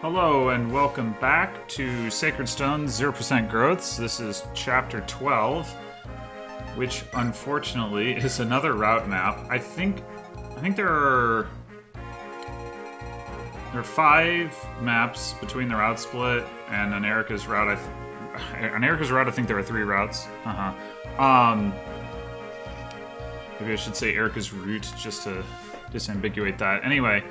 Hello and welcome back to Sacred Stone's 0% Growths. This is Chapter 12, which unfortunately is another route map. I think there are 5 maps between the route split and an Erica's route. I think there are 3 routes. Maybe I should say Erica's route just to disambiguate that. Anyway.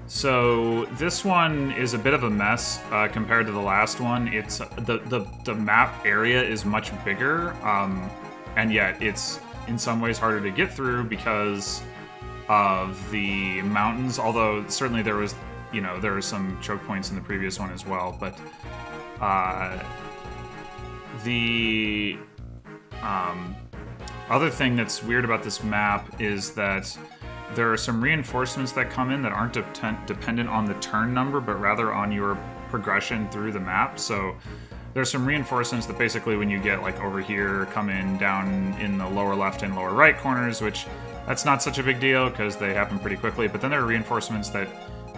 So this one is a bit of a mess compared to the last one. It's the map area is much bigger, and yet it's in some ways harder to get through because of the mountains. Although certainly there were some choke points in the previous one as well. But the other thing that's weird about this map is that there are some reinforcements that come in that aren't dependent on the turn number, but rather on your progression through the map. So there's some reinforcements that basically when you get like over here, come in down in the lower left and lower right corners, which that's not such a big deal because they happen pretty quickly. But then there are reinforcements that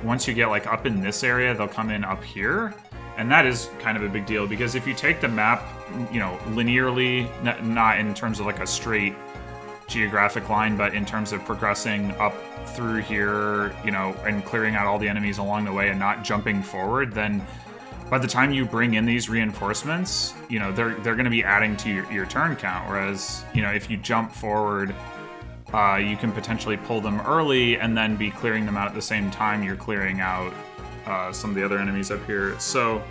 once you get like up in this area, they'll come in up here. And that is kind of a big deal because if you take the map, linearly, not in terms of like a straight geographic line, but in terms of progressing up through here, and clearing out all the enemies along the way and not jumping forward, then by the time you bring in these reinforcements, they're going to be adding to your turn count. Whereas, if you jump forward, you can potentially pull them early and then be clearing them out at the same time you're clearing out some of the other enemies up here. So,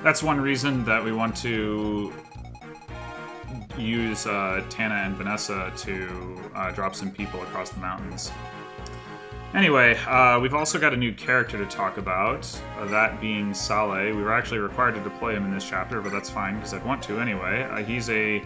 that's one reason that we want to use Tana and Vanessa to drop some people across the mountains. Anyway, we've also got a new character to talk about, that being Saleh. We were actually required to deploy him in this chapter, but that's fine because I'd want to anyway. He's a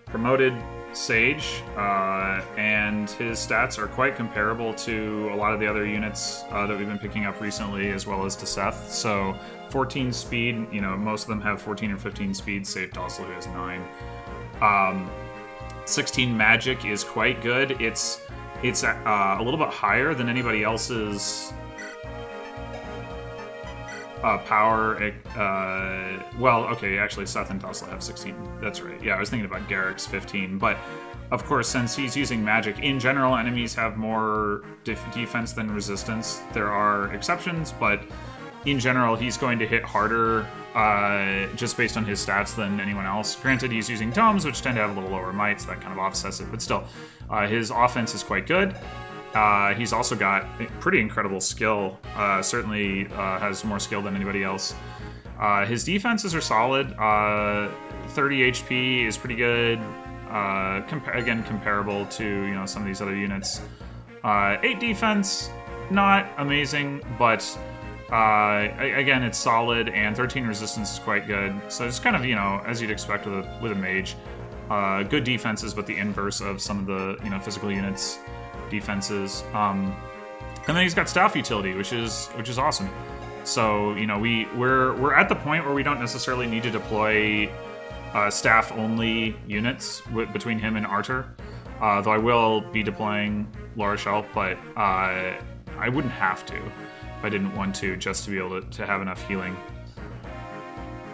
promoted sage, and his stats are quite comparable to a lot of the other units that we've been picking up recently, as well as to Seth. So 14 speed, most of them have 14 or 15 speed, save Dossel who has 9. 16 magic is quite good. It's a little bit higher than anybody else's power. Actually Seth and Dossel have 16. That's right. Yeah, I was thinking about Garrick's 15. But of course, since he's using magic, in general, enemies have more defense than resistance. There are exceptions, but in general, he's going to hit harder just based on his stats than anyone else. Granted, he's using tomes, which tend to have a little lower might, so that kind of offsets it. But still, his offense is quite good. He's also got pretty incredible skill. Certainly has more skill than anybody else. His defenses are solid. 30 HP is pretty good. Comparable to some of these other units. 8 defense, not amazing, but again, it's solid, and 13 resistance is quite good. So it's kind of, as you'd expect with a mage. Good defenses, but the inverse of some of the, physical units' defenses. And then he's got staff utility, which is awesome. So, we're at the point where we don't necessarily need to deploy staff-only units between him and Artur. Though I will be deploying Laura Shell, but I wouldn't have to if I didn't want to, just to be able to have enough healing.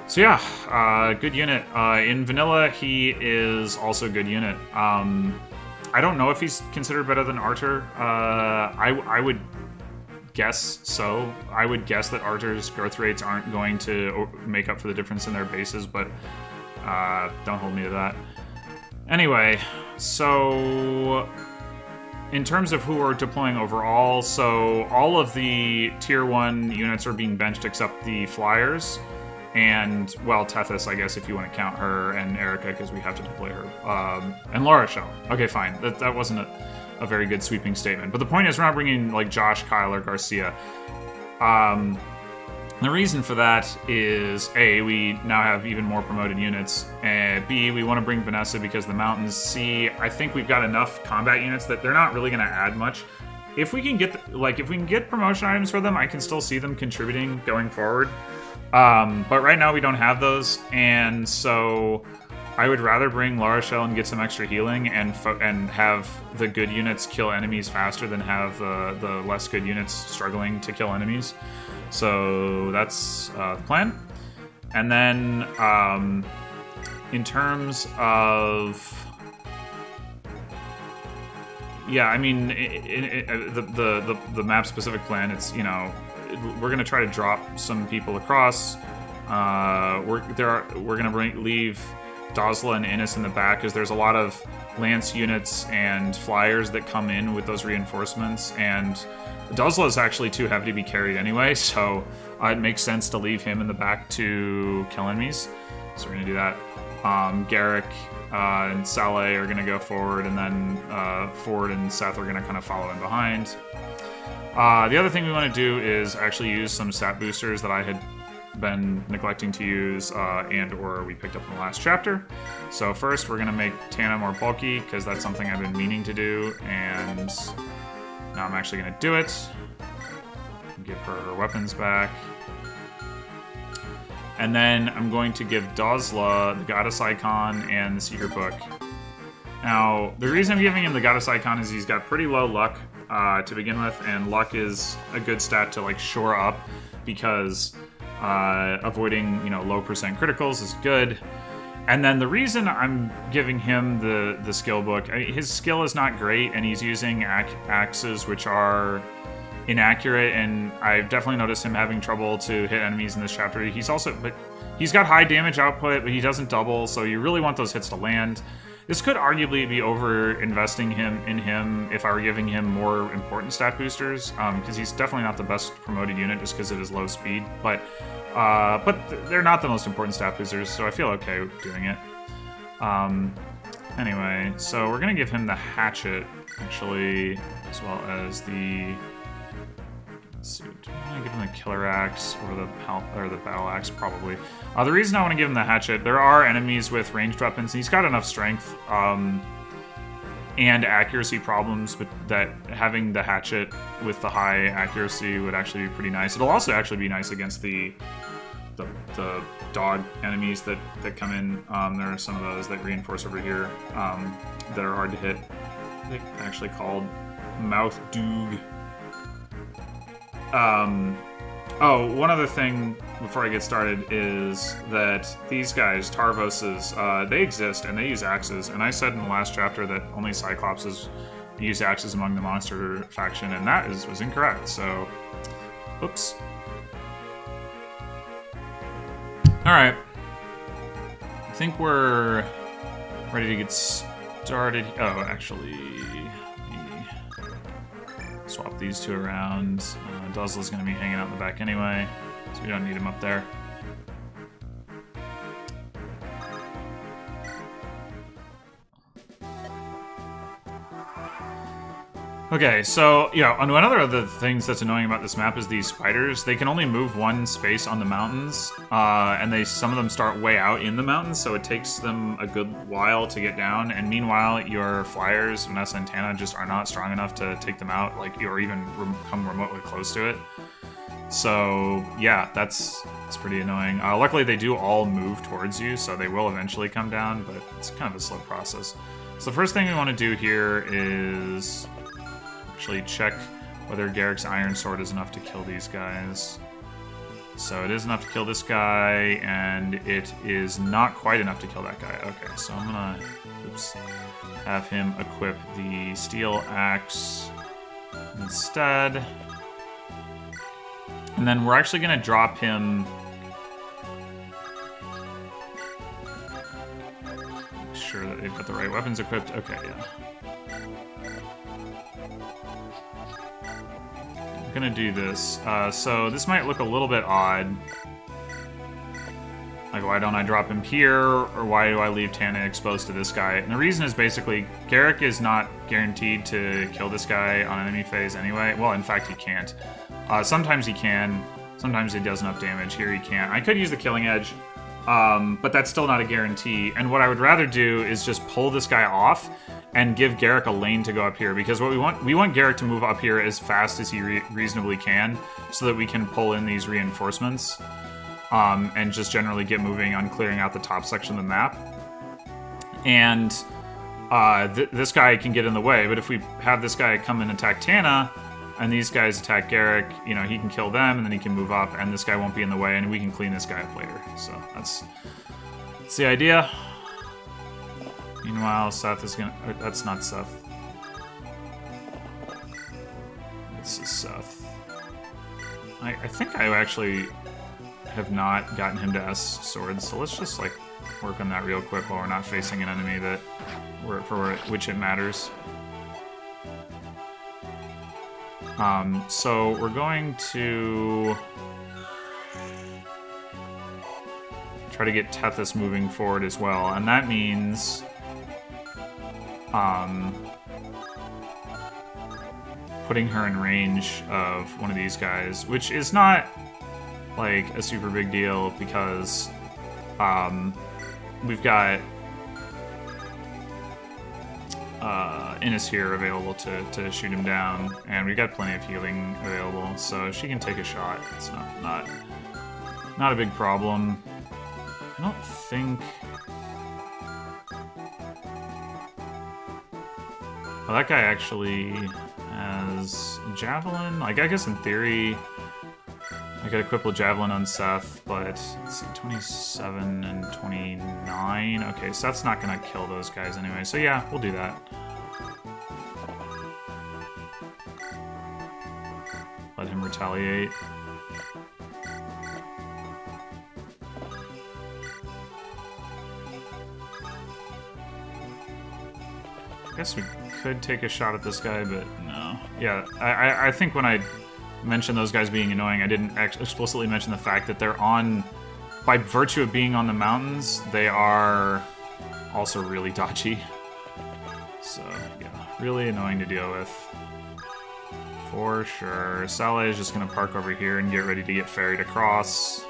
So yeah, good unit. In vanilla, he is also a good unit. I don't know if he's considered better than Artur. I would guess so. I would guess that Artur's growth rates aren't going to make up for the difference in their bases, but don't hold me to that. Anyway, so in terms of who we're deploying overall, so all of the tier 1 units are being benched except the flyers. And, well, Tethys, I guess, if you want to count her, and Erica, because we have to deploy her. And Laura Shell. Okay, fine. That wasn't a very good sweeping statement. But the point is, we're not bringing, like, Josh, Kyle, or Garcia. The reason for that is, A, we now have even more promoted units. And B, we want to bring Vanessa because the mountains. C, I think we've got enough combat units that they're not really going to add much. If we can get promotion items for them, I can still see them contributing going forward. But right now we don't have those, and so I would rather bring La Rochelle and get some extra healing and have the good units kill enemies faster than have the less good units struggling to kill enemies. So that's the plan. And then in terms of... Yeah, I mean, the map-specific plan, it's, you know, we're going to try to drop some people across. We're going to leave Dazla and Innis in the back, because there's a lot of Lance units and flyers that come in with those reinforcements, and Dazla is actually too heavy to be carried anyway, so it makes sense to leave him in the back to kill enemies. So we're going to do that. Garrick and Saleh are going to go forward, and then Ford and Seth are going to kind of follow in behind. The other thing we want to do is actually use some stat boosters that I had been neglecting to use and or we picked up in the last chapter. So first we're going to make Tana more bulky, because that's something I've been meaning to do, and now I'm actually going to do it. Give her her weapons back. And then I'm going to give Dazla the Goddess Icon and the Secret Book. Now, the reason I'm giving him the Goddess Icon is he's got pretty low luck to begin with, and luck is a good stat to like shore up, because avoiding, you know, low percent criticals is good. And then the reason I'm giving him the skill book, his skill is not great, and he's using axes which are inaccurate, and I've definitely noticed him having trouble to hit enemies in this chapter. He's got high damage output, but he doesn't double, so you really want those hits to land. This could arguably be over-investing in him if I were giving him more important stat boosters, because he's definitely not the best promoted unit just because of his low speed, but they're not the most important stat boosters, so I feel okay with doing it. Anyway, so we're going to give him the hatchet, actually, as well as the... Let's see, do I want to give him the killer axe or the battle axe? Probably. The reason I want to give him the hatchet, there are enemies with ranged weapons, and he's got enough strength and accuracy problems, but that having the hatchet with the high accuracy would actually be pretty nice. It'll also actually be nice against the dog enemies that come in. There are some of those that reinforce over here that are hard to hit. They're actually called Mouth Doog. Oh, one other thing before I get started is that these guys, Tarvoses, they exist and they use axes. And I said in the last chapter that only Cyclopses use axes among the monster faction, and that was incorrect. So, oops. All right. I think we're ready to get started. Oh, actually, swap these two around. Dazla's going to be hanging out in the back anyway, so we don't need him up there. Okay, so, yeah, and one of the things that's annoying about this map is these spiders. They can only move one space on the mountains, and some of them start way out in the mountains, so it takes them a good while to get down, and meanwhile, your flyers, Vanessa and Tana, just are not strong enough to take them out, like, or even come remotely close to it. So, yeah, it's pretty annoying. Luckily, they do all move towards you, so they will eventually come down, but it's kind of a slow process. So the first thing we want to do here is actually check whether Garrick's Iron Sword is enough to kill these guys. So it is enough to kill this guy, and it is not quite enough to kill that guy. Okay, so I'm gonna have him equip the Steel Axe instead. And then we're actually gonna drop him... Make sure that they've got the right weapons equipped. Okay, yeah. Gonna do this. So this might look a little bit odd. Like, why don't I drop him here, or why do I leave Tana exposed to this guy? And the reason is basically, Garrick is not guaranteed to kill this guy on enemy phase anyway. Well, in fact, he can't. Sometimes he can. Sometimes he does enough damage. Here he can't. I could use the Killing Edge, but that's still not a guarantee. And what I would rather do is just pull this guy off and give Garrick a lane to go up here, because what we want Garrick to move up here as fast as he reasonably can, so that we can pull in these reinforcements, and just generally get moving on clearing out the top section of the map. And this guy can get in the way, but if we have this guy come and attack Tana, and these guys attack Garrick, you know, he can kill them, and then he can move up, and this guy won't be in the way, and we can clean this guy up later. So that's the idea. Meanwhile, Seth is gonna... That's not Seth. This is Seth. I think I actually have not gotten him to S swords, so let's just, like, work on that real quick while we're not facing an enemy that for which it matters. So we're going to try to get Tethys moving forward as well, and that means putting her in range of one of these guys, which is not like a super big deal because we've got Innis here available to shoot him down, and we've got plenty of healing available, so she can take a shot. It's not a big problem. I don't think... Oh, that guy actually has Javelin. Like, I guess in theory I could equip a Javelin on Seth, but let's see, 27 and 29. Okay, Seth's not gonna kill those guys anyway, so yeah, we'll do that. Let him retaliate. I guess we could take a shot at this guy, but no. Yeah, I think when I mentioned those guys being annoying, I didn't explicitly mention the fact that they're on... By virtue of being on the mountains, they are also really dodgy. So, yeah, really annoying to deal with. For sure. Saleh is just going to park over here and get ready to get ferried across.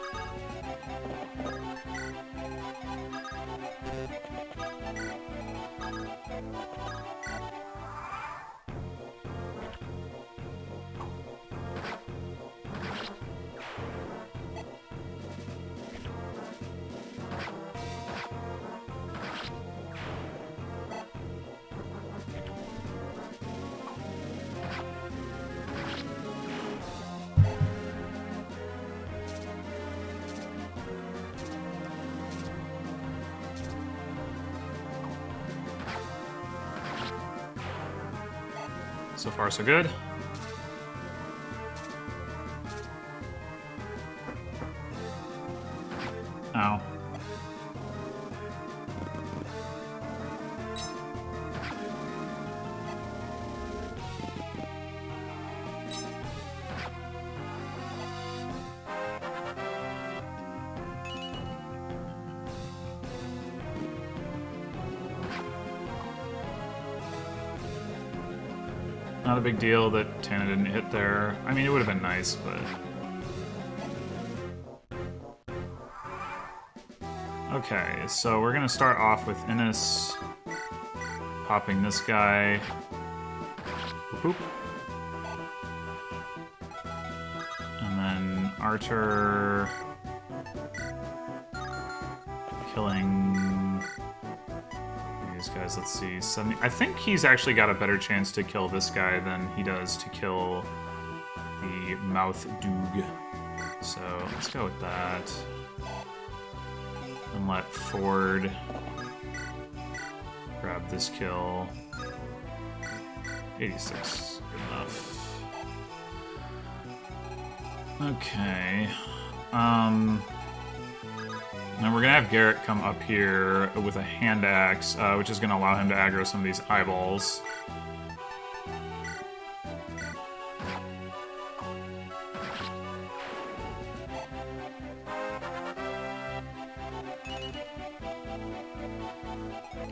So far, so good. Ow. Not a big deal that Tana didn't hit there. I mean, it would have been nice, but... Okay, so we're gonna start off with Innis popping this guy. Boop, boop. And then Archer killing these guys. Let's see, 70. I think he's actually got a better chance to kill this guy than he does to kill the Mouth Doog. So let's go with that. And let Ford grab this kill. 86, good enough. Okay. Now we're gonna have Garrett come up here with a hand axe, which is gonna allow him to aggro some of these eyeballs.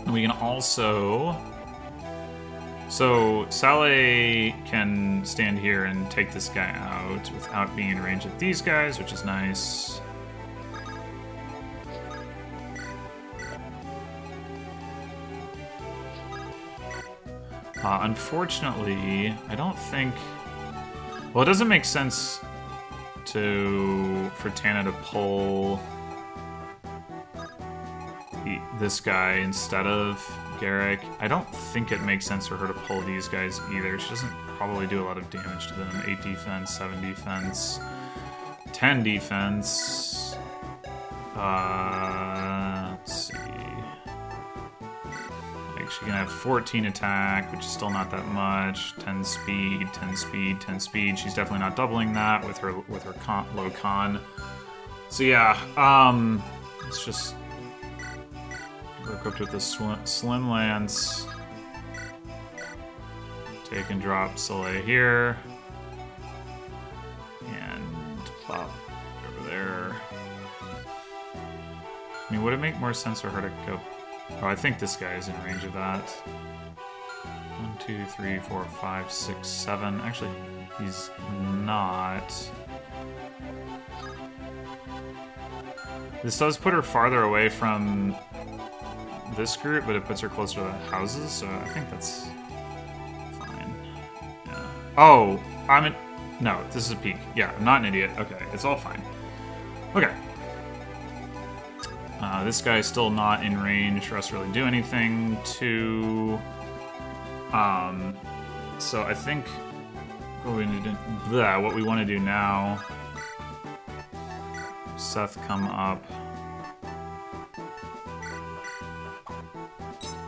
And we can also... So Saleh can stand here and take this guy out without being in range of these guys, which is nice. Unfortunately, I don't think... Well, it doesn't make sense for Tana to pull this guy instead of Garrick. I don't think it makes sense for her to pull these guys either. She doesn't probably do a lot of damage to them. 8 defense, 7 defense, 10 defense. Let's see. Like, she can have 14 attack, which is still not that much. 10 speed, 10 speed, 10 speed. She's definitely not doubling that with her low con. So yeah, let's just... We're equipped with the Slim Lance. Take and drop Soleil here. And plop over there. I mean, would it make more sense for her to go... Oh, I think this guy is in range of that. 1, 2, 3, 4, 5, 6, 7. Actually, he's not. This does put her farther away from this group, but it puts her closer to the houses, so I think that's fine. Yeah. Oh, no, this is a peak. Yeah, I'm not an idiot. Okay, it's all fine. Okay. This guy's still not in range for us to really do anything to... So I think what we want to do now... Seth come up...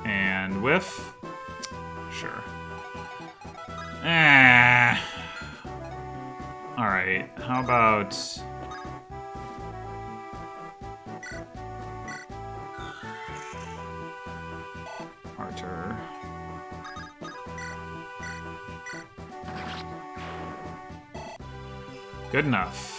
And whiff? Sure. Alright, how about... Archer. Good enough.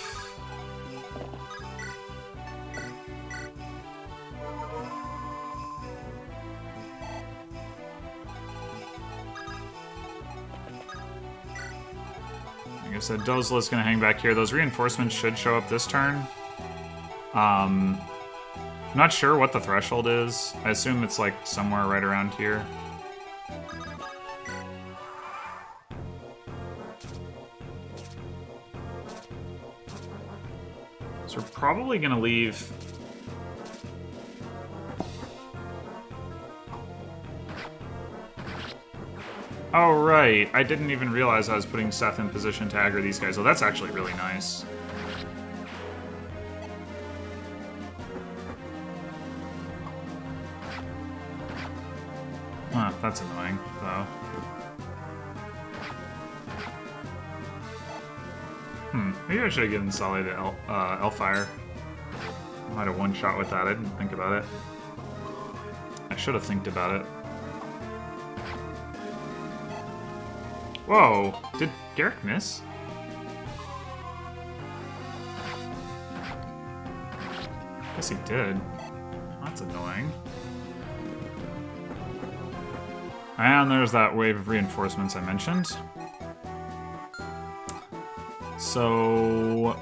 Like I said, Dozla's gonna hang back here. Those reinforcements should show up this turn. I'm not sure what the threshold is. I assume it's like somewhere right around here. So we're probably gonna leave... Oh, right. I didn't even realize I was putting Seth in position to aggro these guys. Oh, that's actually really nice. Huh, that's annoying, though. Maybe I should have given Sully the Elfire. I might have one shot with that. I didn't think about it. I should have thinked about it. Whoa! Did Garrick miss? Guess he did. That's annoying. And there's that wave of reinforcements I mentioned. So...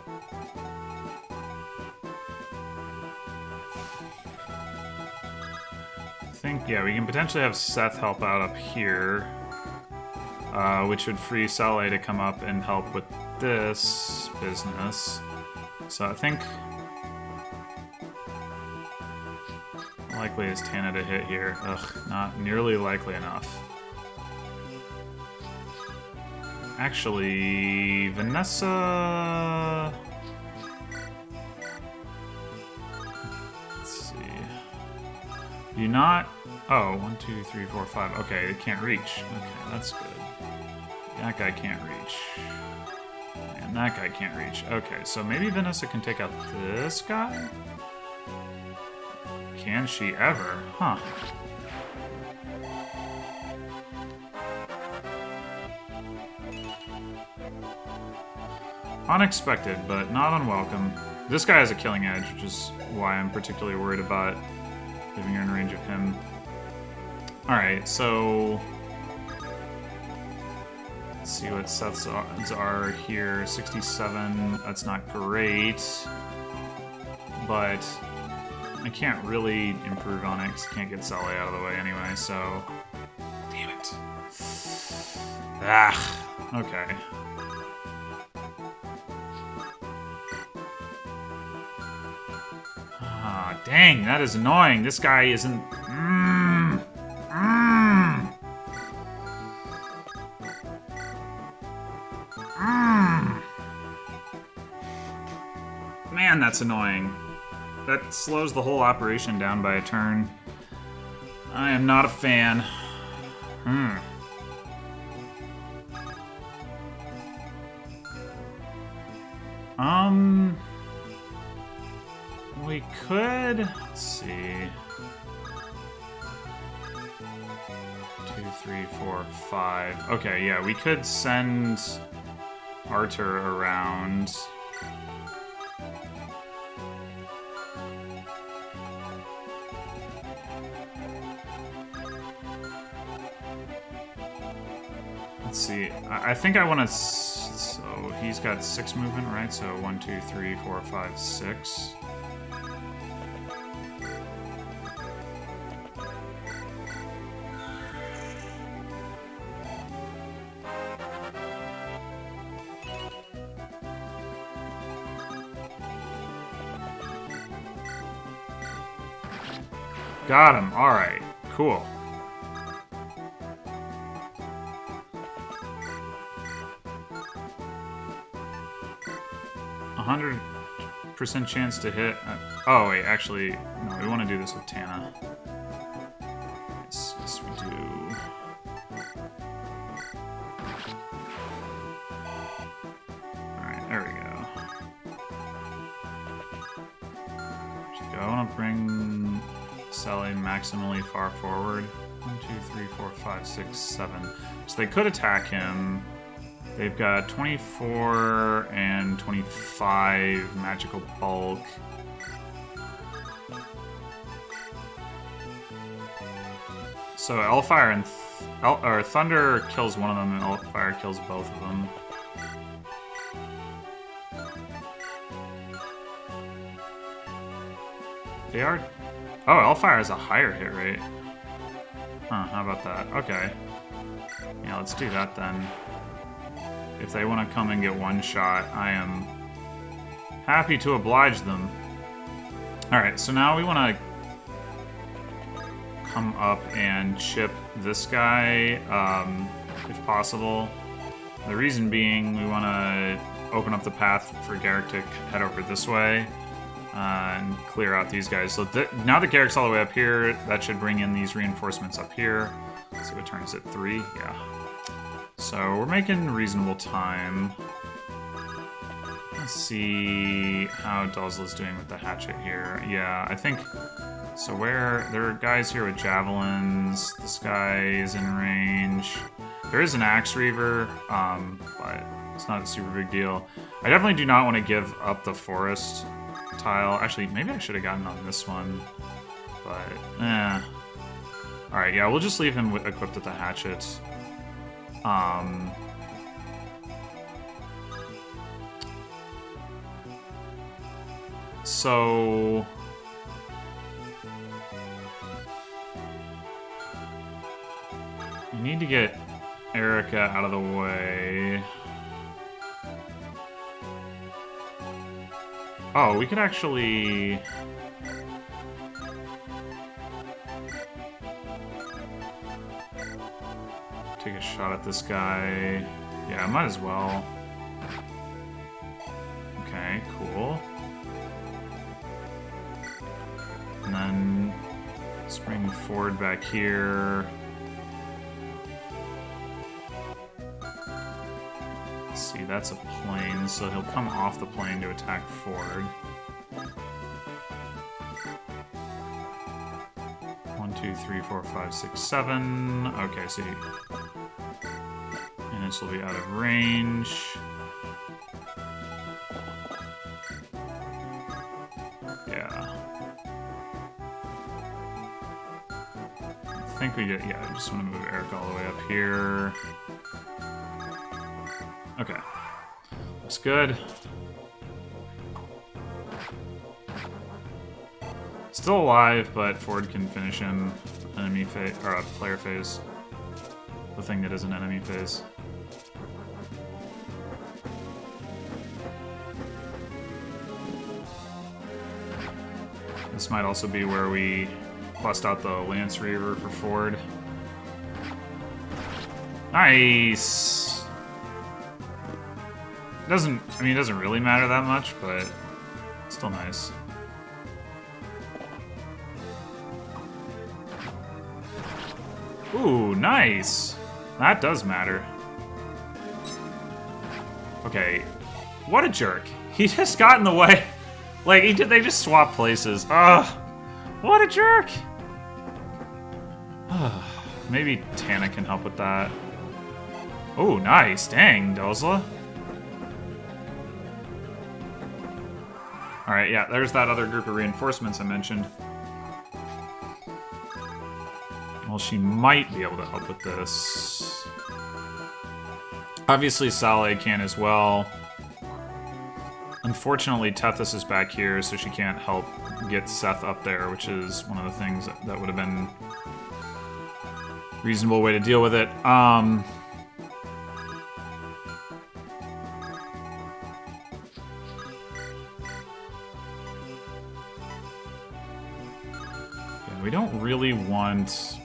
I think, yeah, we can potentially have Seth help out up here. Which would free Saleh to come up and help with this business. So I think... likely is Tana to hit here. Ugh, not nearly likely enough. Actually, Vanessa... Let's see... You not... Oh, 1, 2, 3, 4, 5. Okay, it can't reach. Okay, that's good. That guy can't reach. And that guy can't reach. Okay, so maybe Vanessa can take out this guy? Can she ever? Huh. Unexpected, but not unwelcome. This guy has a killing edge, which is why I'm particularly worried about leaving her in range of him. Alright, so... Let's see what Seth's odds are here. 67, that's not great. But I can't really improve on it because I can't get Sully out of the way anyway, so... Damn it. Ah, okay. Ah, Dang, that is annoying. This guy isn't... Man, that's annoying. That slows the whole operation down by a turn. I am not a fan. We could... Let's see... 2, 3, 4, 5... Okay, yeah, we could send Arthur around. Let's see. I think I want to... So he's got 6 movement, right? So 1, 2, 3, 4, 5, 6. Got him. All right. Cool. %, chance to hit. Oh wait, actually, no. We want to do this with Tana. Yes, we do. All right, there we go. I want to bring Sally maximally far forward. 1, 2, 3, 4, 5, 6, 7. So they could attack him. They've got 24 and 25 magical bulk. So Hellfire and Thunder kills one of them, and Hellfire kills both of them. They are... Oh, Hellfire has a higher hit rate. Huh, how about that? Okay. Yeah, let's do that then. If they want to come and get one shot, I am happy to oblige them. Alright, so now we want to come up and chip this guy, if possible. The reason being, we want to open up the path for Garrick to head over this way. And clear out these guys. So now that Garrick's all the way up here, that should bring in these reinforcements up here. Let's see what turn is it? 3? Yeah. So we're making reasonable time. Let's see how Dozla's doing with the hatchet here. Yeah, I think... So there are guys here with javelins. This guy is in range. There is an Axe Reaver, but it's not a super big deal. I definitely do not want to give up the forest tile. Actually, maybe I should have gotten on this one, but Alright, yeah, we'll just leave him equipped with the hatchet. So... You need to get Erica out of the way. Oh, we could actually... take a shot at this guy. Yeah, might as well. Okay, cool. And then spring forward back here. Let's see, that's a plane, so he'll come off the plane to attack forward. 1, 2, 3, 4, 5, 6, 7. Okay, so and this will be out of range. Yeah. I think we get, yeah, I just want to move Eric all the way up here. Okay. Looks good. Still alive, but Ford can finish him enemy phase, or player phase. The thing that is an enemy phase. This might also be where we bust out the Lance Reaver for Ford. Nice! It doesn't really matter that much, but still nice. Ooh, nice! That does matter. Okay, what a jerk. He just got in the way. Like, they just swapped places. Ugh, what a jerk! Maybe Tana can help with that. Oh, nice. Dang, Dozla. Alright, yeah, there's that other group of reinforcements I mentioned. Well, she might be able to help with this. Obviously, Saleh can as well. Unfortunately, Tethys is back here, so she can't help get Seth up there, which is one of the things that would have been a reasonable way to deal with it. Yeah, we don't really want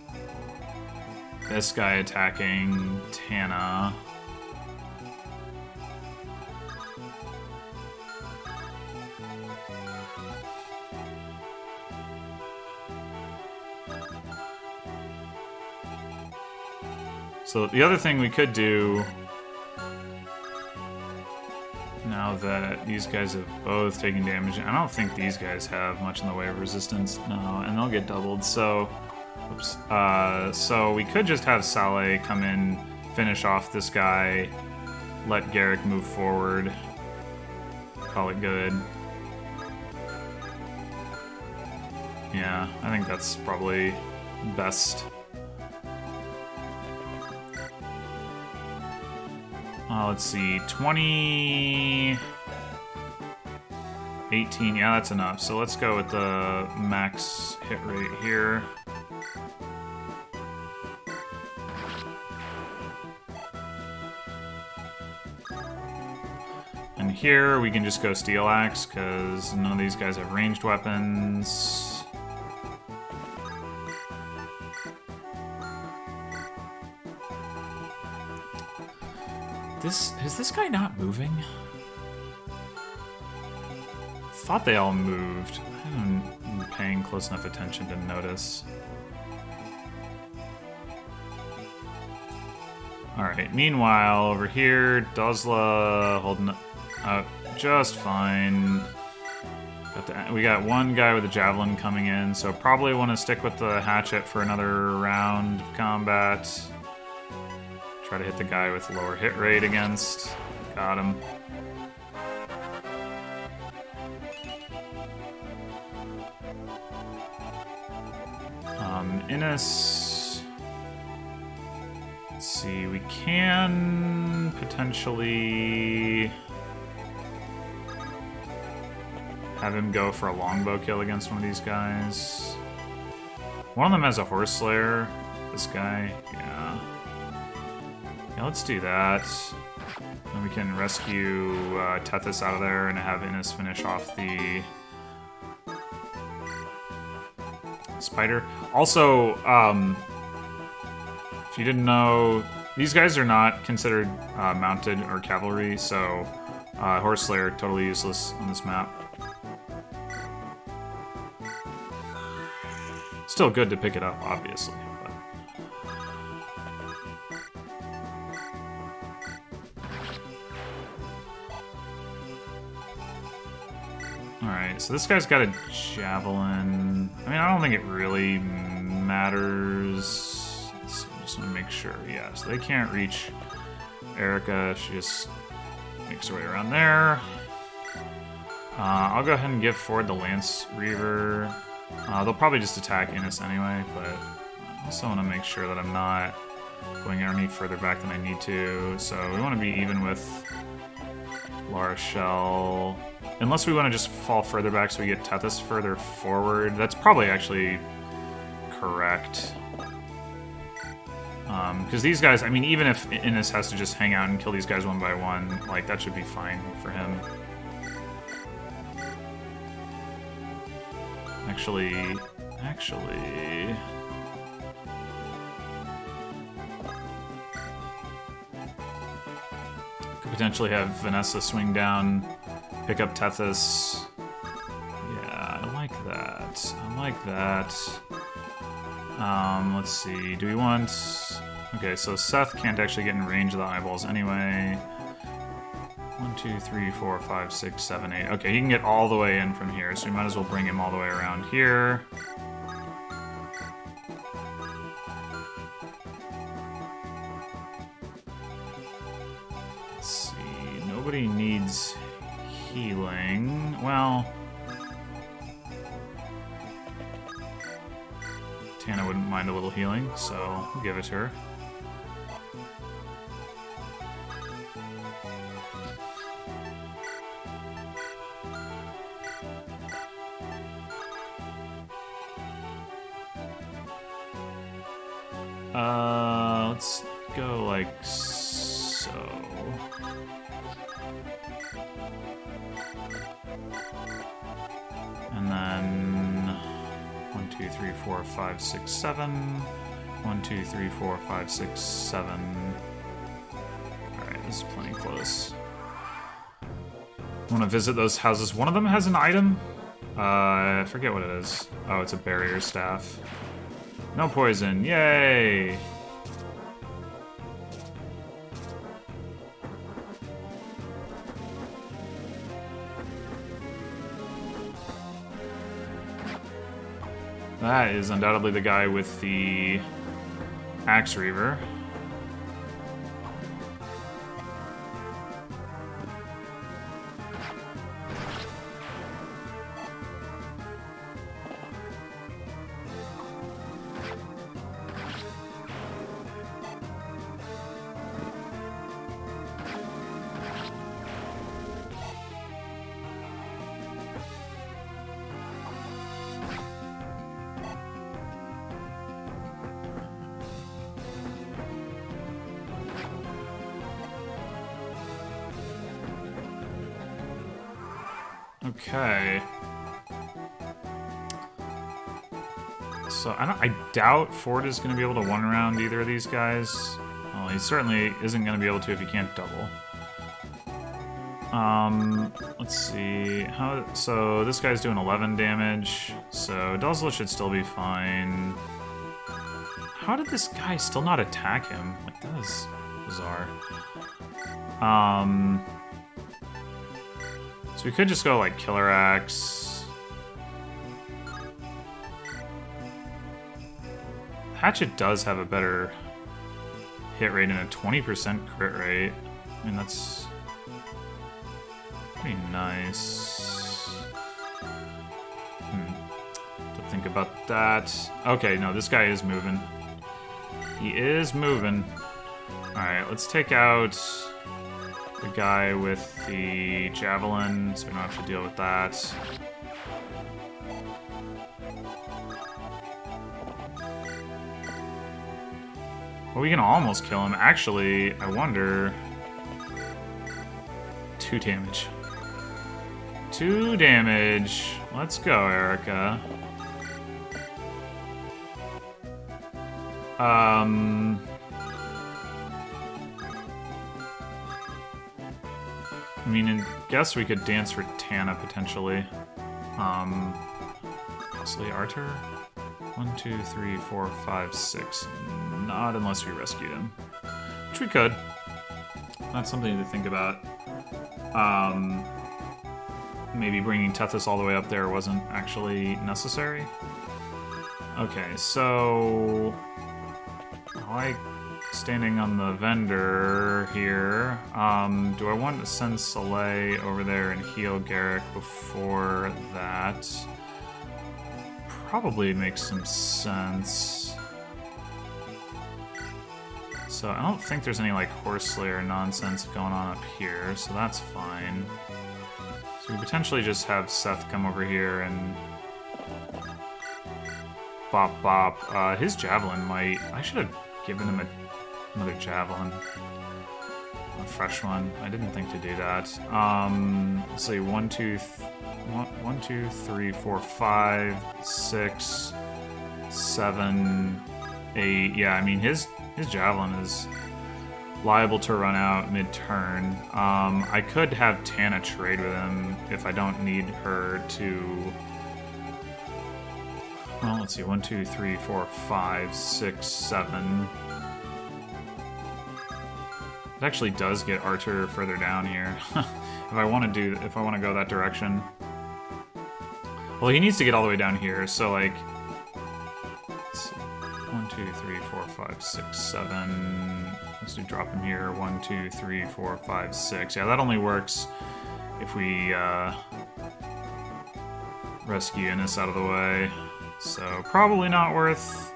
this guy attacking Tana. So the other thing we could do, now that these guys have both taken damage, I don't think these guys have much in the way of resistance. No, and they'll get doubled, so... Oops. So we could just have Saleh come in, finish off this guy, let Garrick move forward, call it good. Yeah, I think that's probably best. Let's see, 20... 18, yeah, that's enough. So let's go with the max hit rate here. And here we can just go Steel Axe, because none of these guys have ranged weapons. Is this guy not moving? Thought they all moved. I haven't been paying close enough attention to notice. Alright, meanwhile, over here, Dozla holding up just fine. We got one guy with a javelin coming in, so probably want to stick with the hatchet for another round of combat. Try to hit the guy with lower hit rate against. Got him. Innes. Let's see, we can potentially have him go for a longbow kill against one of these guys. One of them has a horse slayer. This guy, yeah. Yeah, let's do that. Then we can rescue Tethys out of there and have Innes finish off the spider. Also, if you didn't know, these guys are not considered mounted or cavalry, so Horse Slayer totally useless on this map. Still good to pick it up, obviously. But... Alright, so this guy's got a javelin. I mean, I don't think it really matters. Let's see, I just want to make sure. Yeah, so they can't reach Erica. She just makes her way around there. I'll go ahead and give Ford the Lance Reaver. They'll probably just attack Innes anyway, but I also want to make sure that I'm not going any further back than I need to. So we want to be even with La Rochelle. Unless we want to just fall further back so we get Tethys further forward. That's probably actually correct. Because these guys, I mean, even if Innes has to just hang out and kill these guys one by one, like, that should be fine for him. Actually... Could potentially have Vanessa swing down, pick up Tethys. Yeah, I like that. I like that. Let's see. Do we want... Okay, so Seth can't actually get in range of the eyeballs anyway. 1, 2, 3, 4, 5, 6, 7, 8. Okay, he can get all the way in from here, so we might as well bring him all the way around here. Let's see. Nobody needs healing. Well... Tana wouldn't mind a little healing, so I'll give it to her. Let's go like so. And then 1, 2, 3, 4, 5, 6, 7. 1, 2, 3, 4, 5, 6, 7. Alright, this is plenty close. I want to visit those houses. One of them has an item. I forget what it is. Oh, it's a barrier staff. No poison. Yay! That is undoubtedly the guy with the Axe Reaver. Okay. So I doubt Ford is going to be able to one around either of these guys. Well, he certainly isn't going to be able to if he can't double. Let's see. So this guy's doing 11 damage. So Duzla should still be fine. How did this guy still not attack him? Like, that is bizarre. So we could just go, like, Killer Axe. Hatchet does have a better hit rate and a 20% crit rate. I mean, that's pretty nice. To think about that. Okay, no, this guy is moving. He is moving. Alright, let's take out the guy with the javelin, so we don't have to deal with that. Well, we can almost kill him. Actually, I wonder... 2 damage. 2 damage. Let's go, Erica. I mean, I guess we could dance for Tana, potentially. Possibly Arthur? 1, 2, 3, 4, 5, 6. Not unless we rescued him. Which we could. That's something to think about. Maybe bringing Tethys all the way up there wasn't actually necessary. Okay, so... I like standing on the vendor here. Do I want to send Soleil over there and heal Garrick before that? Probably makes some sense. So I don't think there's any like Horse Slayer nonsense going on up here, so that's fine. So we potentially just have Seth come over here and bop bop. His javelin might... I should have given him another javelin. A fresh one. I didn't think to do that. Let's see, 1, 2, 1, 2, 3, 4, 5, 6, 7, 8. Yeah, I mean his javelin is liable to run out mid-turn. I could have Tana trade with him if I don't need her to. Well, let's see. 1, 2, 3, 4, 5, 6, 7. It actually does get Archer further down here. if I want to go that direction. Well, he needs to get all the way down here, so like, let's see. 1, 2, 3, 4, 5, 6, 7. Let's do drop him here. 1, 2, 3, 4, 5, 6. Yeah, that only works if we rescue Innis out of the way. So probably not worth.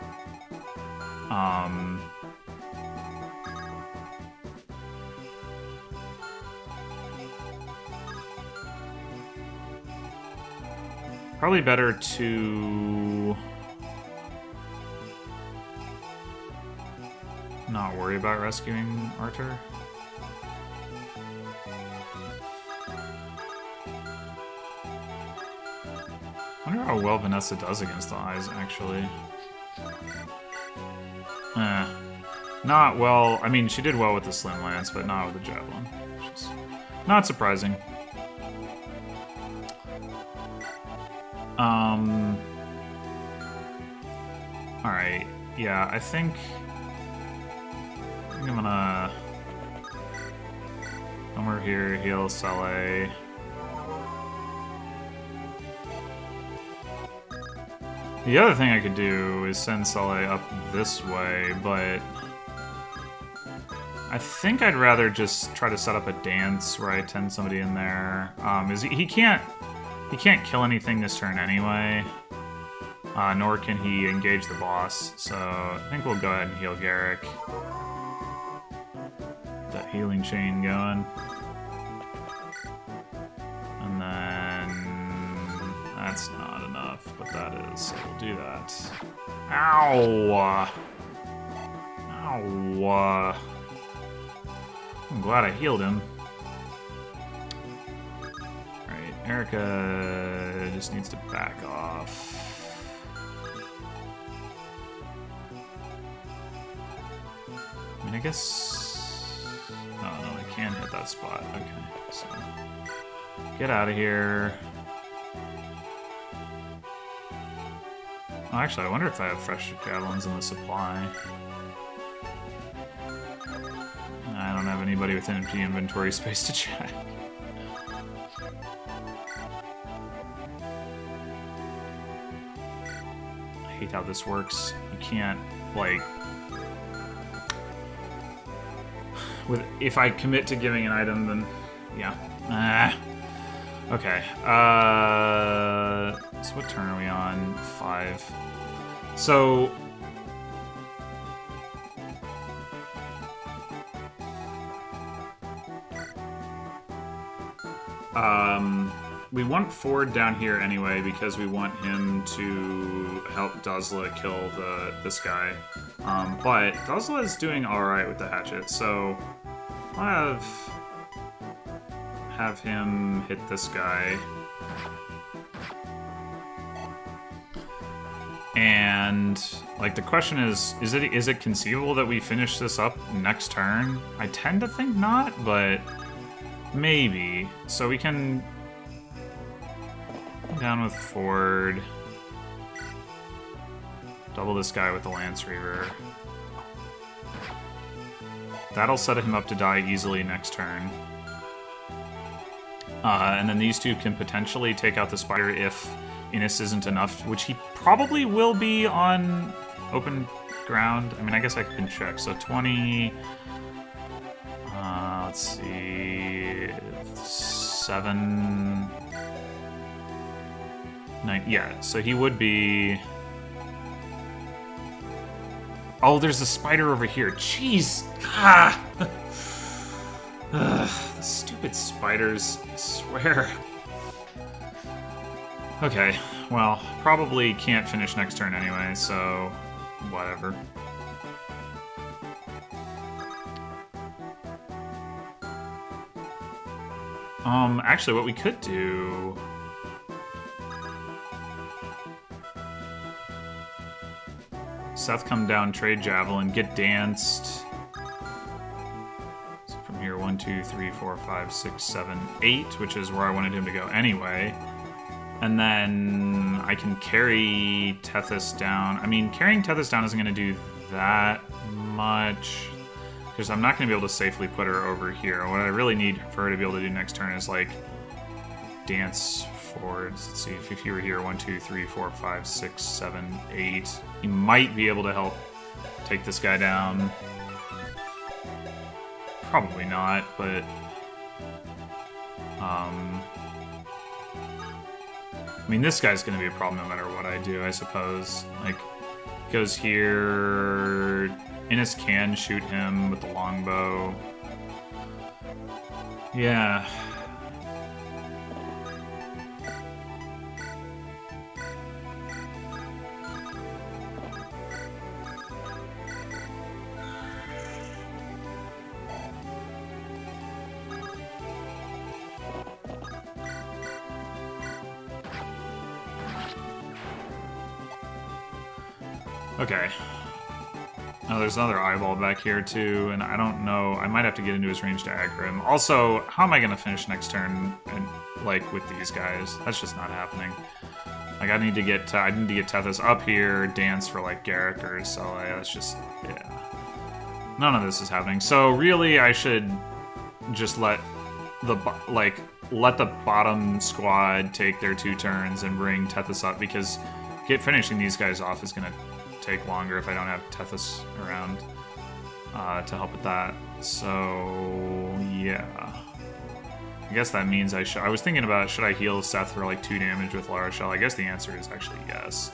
Probably better to not worry about rescuing Arthur. I wonder how well Vanessa does against the eyes, actually. Not well. I mean, she did well with the Slim Lance, but not with the Javelin. Which is not surprising. Alright, yeah, I think I'm gonna come over here, heal Saleh. The other thing I could do is send Saleh up this way, but I think I'd rather just try to set up a dance where I tend somebody in there. He can't kill anything this turn anyway, nor can he engage the boss. So I think we'll go ahead and heal Garrick. That healing chain going, and then that's not enough, but that is. So we'll do that. Ow! Ow! I'm glad I healed him. Alright, Erica just needs to back off. I mean, I guess... No, they can hit that spot. Okay, so... Get out of here. Oh, actually, I wonder if I have fresh javelins in the supply. I don't have anybody with empty inventory space to check. I hate how this works. You can't, like... If I commit to giving an item, then... Yeah. Okay. So what turn are we on? 5. So... we want Ford down here anyway because we want him to help Duzla kill this guy. But Duzla is doing alright with the hatchet, so I'll have him hit this guy. And like the question is it conceivable that we finish this up next turn? I tend to think not, but maybe. So we can go down with Ford. Double this guy with the Lance Reaver. That'll set him up to die easily next turn. And then these two can potentially take out the spider if Innis isn't enough, which he probably will be on open ground. I mean, I guess I can check. So 20... let's see... 7... 9... Yeah, so he would be... Oh, there's a spider over here. Jeez! Ah! The stupid spiders, I swear. Okay, well, probably can't finish next turn anyway, so whatever. Actually, what we could do Seth come down, trade Javelin, get danced. So from here, 1, 2, 3, 4, 5, 6, 7, 8, which is where I wanted him to go anyway. And then I can carry Tethys down. I mean, carrying Tethys down isn't going to do that much, because I'm not going to be able to safely put her over here. What I really need for her to be able to do next turn is, like, dance forwards. Let's see, if he were here, 1, 2, 3, 4, 5, 6, 7, 8. He might be able to help take this guy down. Probably not, but... I mean, this guy's going to be a problem no matter what I do, I suppose. Like, goes here... Innis can shoot him with the longbow. Yeah. Okay. Oh, there's another eyeball back here, too, and I don't know. I might have to get into his range to aggro him. Also, how am I going to finish next turn, and, like, with these guys? That's just not happening. Like, I need to get Tethys up here, dance for, like, Garrick or Sela. That's just, yeah. None of this is happening. So, really, I should just let the bottom squad take their 2 turns and bring Tethys up, because finishing these guys off is going to take longer if I don't have Tethys around to help with that. So, yeah. I guess that means I should... I was thinking about, should I heal Seth for like 2 damage with La Rochelle? I guess the answer is actually yes.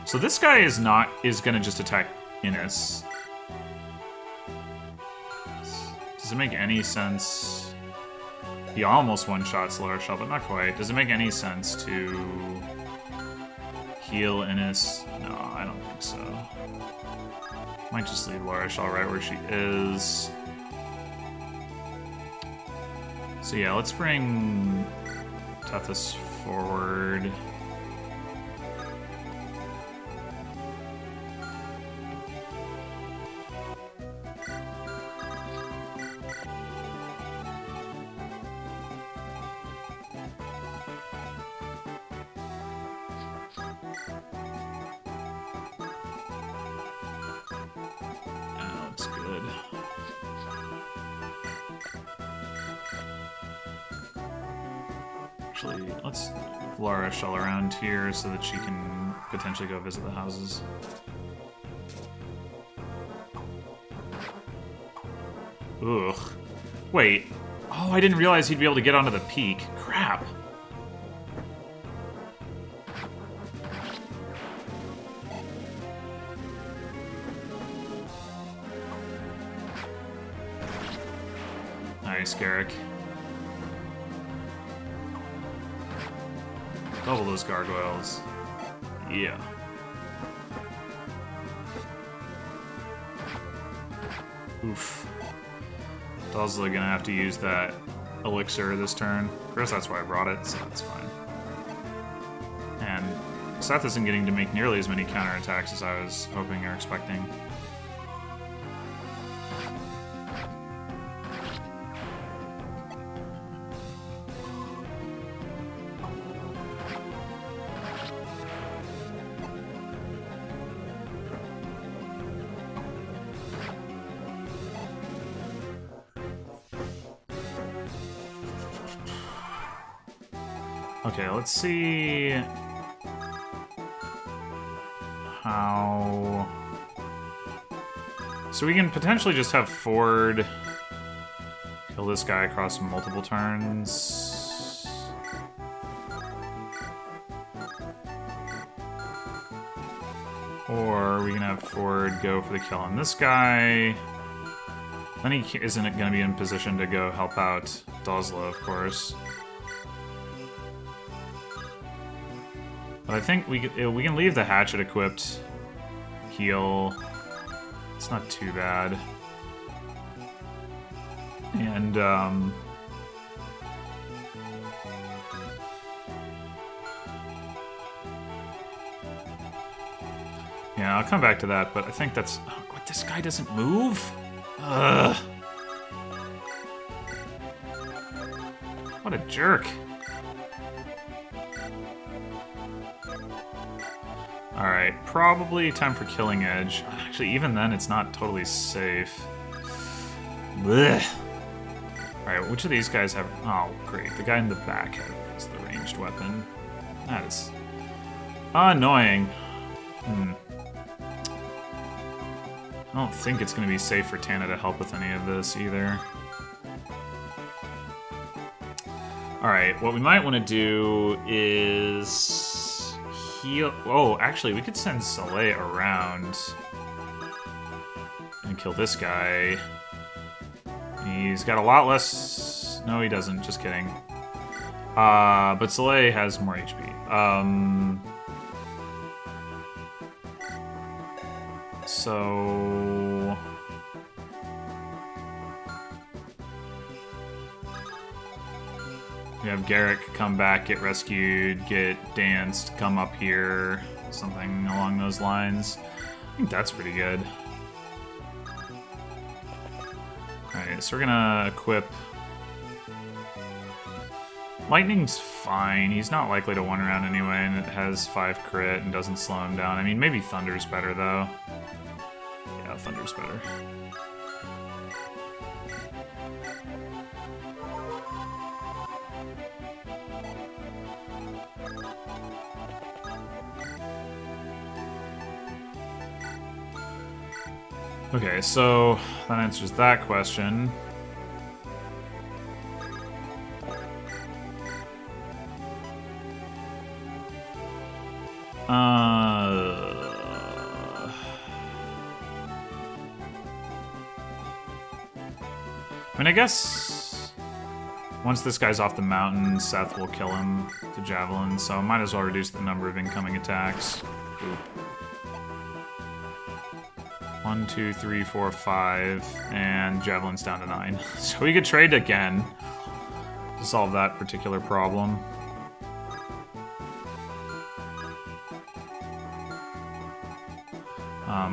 So this guy is gonna just attack Innis. Does it make any sense? He almost one-shots La Rochelle, but not quite. Does it make any sense to heal Innis? No, I don't think so. Might just leave La Rochelle right where she is. So yeah, let's bring Tethys forward. Let's La Rochelle around here so that she can potentially go visit the houses. Ugh. Wait. Oh, I didn't realize he'd be able to get onto the peak. Crap. Nice, Garrick. Double those gargoyles. Yeah. Oof. Dozla gonna have to use that elixir this turn. Of course, that's why I brought it, so that's fine. And Seth isn't getting to make nearly as many counterattacks as I was hoping or expecting. Okay, let's see how... So we can potentially just have Ford kill this guy across multiple turns. Or we can have Ford go for the kill on this guy. Then he isn't going to be in position to go help out Dozla, of course. But I think we can leave the hatchet equipped. Heal. It's not too bad. And Yeah, I'll come back to that, but I think that's... Oh, what, this guy doesn't move? Ugh. What a jerk. Alright, probably time for Killing Edge. Actually, even then, it's not totally safe. Blech. Alright, which of these guys have... Oh, great. The guy in the back has the ranged weapon. That is... annoying. I don't think it's going to be safe for Tana to help with any of this either. Alright, what we might want to do is... heal... Oh, actually, we could send Soleil around and kill this guy. He's got a lot less... No, he doesn't. Just kidding. But Soleil has more HP. So... We have Garrick come back, get rescued, get danced, come up here, something along those lines. I think that's pretty good. Alright, so we're gonna equip... Lightning's fine, he's not likely to one round anyway, and it has 5 crit and doesn't slow him down. I mean, maybe Thunder's better, though. Yeah, Thunder's better. Okay, so that answers that question. I mean, I guess once this guy's off the mountain, Seth will kill him to Javelin, so I might as well reduce the number of incoming attacks. Oop. 1, 2, 3, 4, 5, and Javelin's down to 9. So we could trade again to solve that particular problem.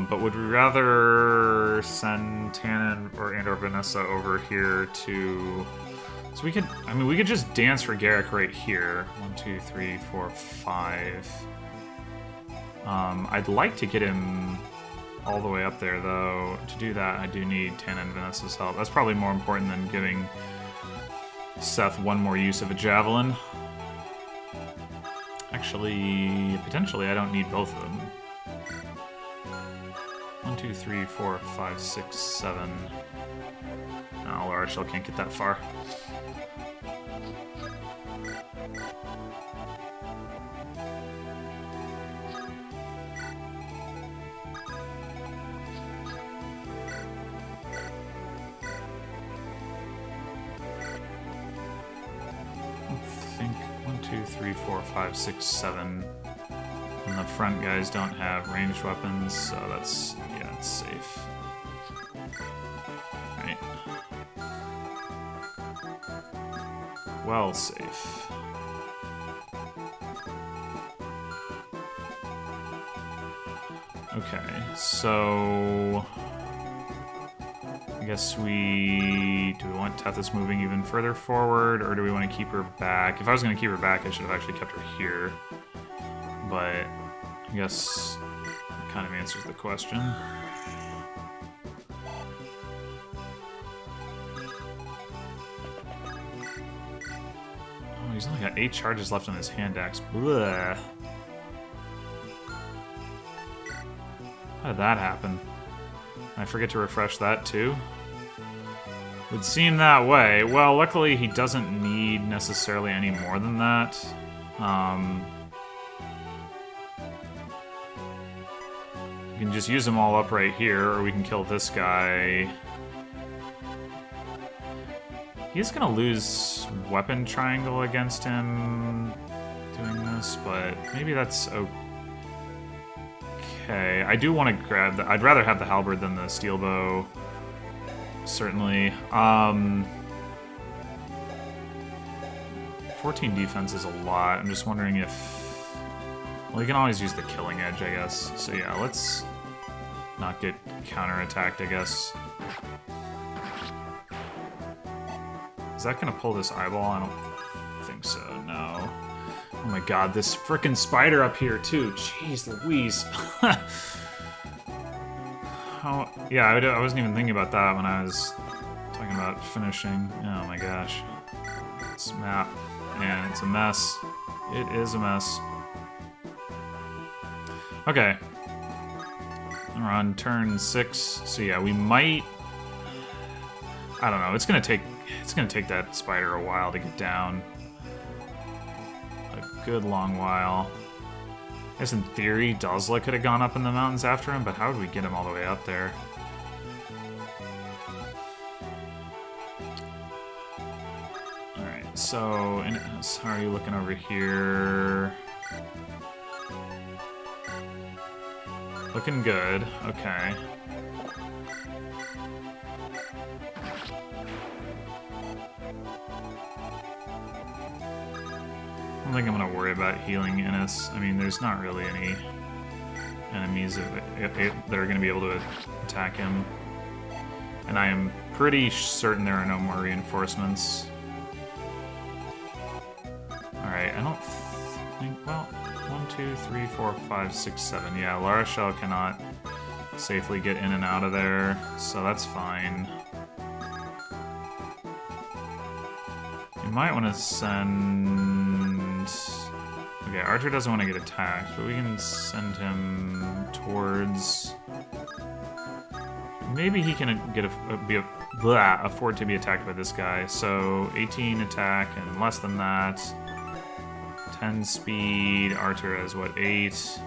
But would we rather send Tannen or Vanessa over here to... So we could... I mean, we could just dance for Garrick right here. 1, 2, 3, 4, 5. I'd like to get him all the way up there, though. To do that, I do need Tannen and Vanessa's help. That's probably more important than giving Seth one more use of a Javelin. Actually, potentially I don't need both of them. 1, 2, 3, 4, 5, 6, 7. No, Laura Shell can't get that far. I think 1, 2, 3, 4, 5, 6, 7. And the front guys don't have ranged weapons, so that's, yeah, it's safe. Right. Well safe. Okay, so... I guess do we want Tethys moving even further forward, or do we want to keep her back? If I was going to keep her back, I should have actually kept her here. But I guess it kind of answers the question. Oh, he's only got 8 charges left on his hand axe. Blech. How did that happen? I forget to refresh that too? Would seem that way. Well, luckily he doesn't need necessarily any more than that. We can just use them all up right here, or we can kill this guy. He's gonna lose weapon triangle against him doing this, but maybe that's okay. I do want to grab the... I'd rather have the halberd than the steel bow, certainly. 14 defense is a lot. I'm just wondering if Well, you can always use the killing edge, I guess. So yeah, let's not get counterattacked, I guess. Is that gonna pull this eyeball? I don't think so, no. Oh my god, this frickin' spider up here, too. Jeez Louise. Oh, yeah, I wasn't even thinking about that when I was talking about finishing. Oh my gosh. This map, and it's a mess. It is a mess. Okay. We're on turn 6, so yeah, we might... I don't know, it's gonna take that spider a while to get down. A good long while. I guess in theory, Duzla could have gone up in the mountains after him, but how would we get him all the way up there? Alright, so how are you looking over here? Looking good, okay. I don't think I'm gonna worry about healing Innis. I mean, there's not really any enemies that are gonna be able to attack him. And I am pretty certain there are no more reinforcements. Alright, I don't think, well, 1, 2, 3, 4, 5, 6, 7. Yeah, La Rochelle cannot safely get in and out of there, so that's fine. You might want to send... Okay, Archer doesn't want to get attacked, but we can send him towards... Maybe he can get afford to be attacked by this guy. So 18 attack and less than that. 10 speed. Archer has what, 8?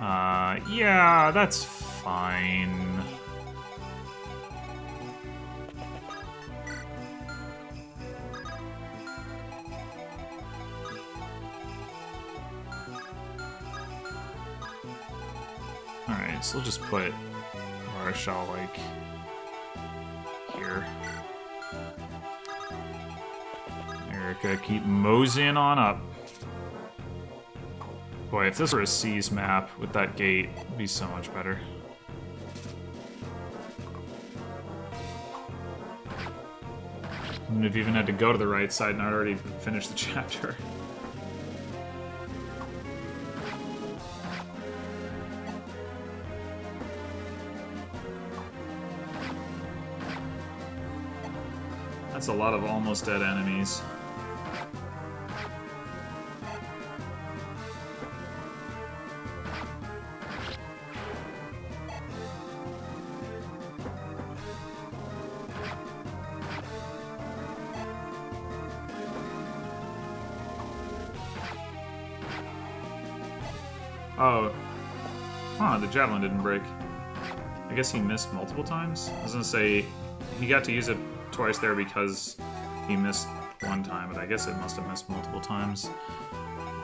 Yeah, that's fine. Alright, so we'll just put La Rochelle, like, here. Erica, keep moseying on up. Boy, if this were a Seas map with that gate, it'd be so much better. Wouldn't have even had to go to the right side and I'd already finished the chapter. That's a lot of almost dead enemies. Oh. Huh, the javelin didn't break. I guess he missed multiple times? I was gonna say, he got to use it twice there because he missed one time, but I guess it must have missed multiple times.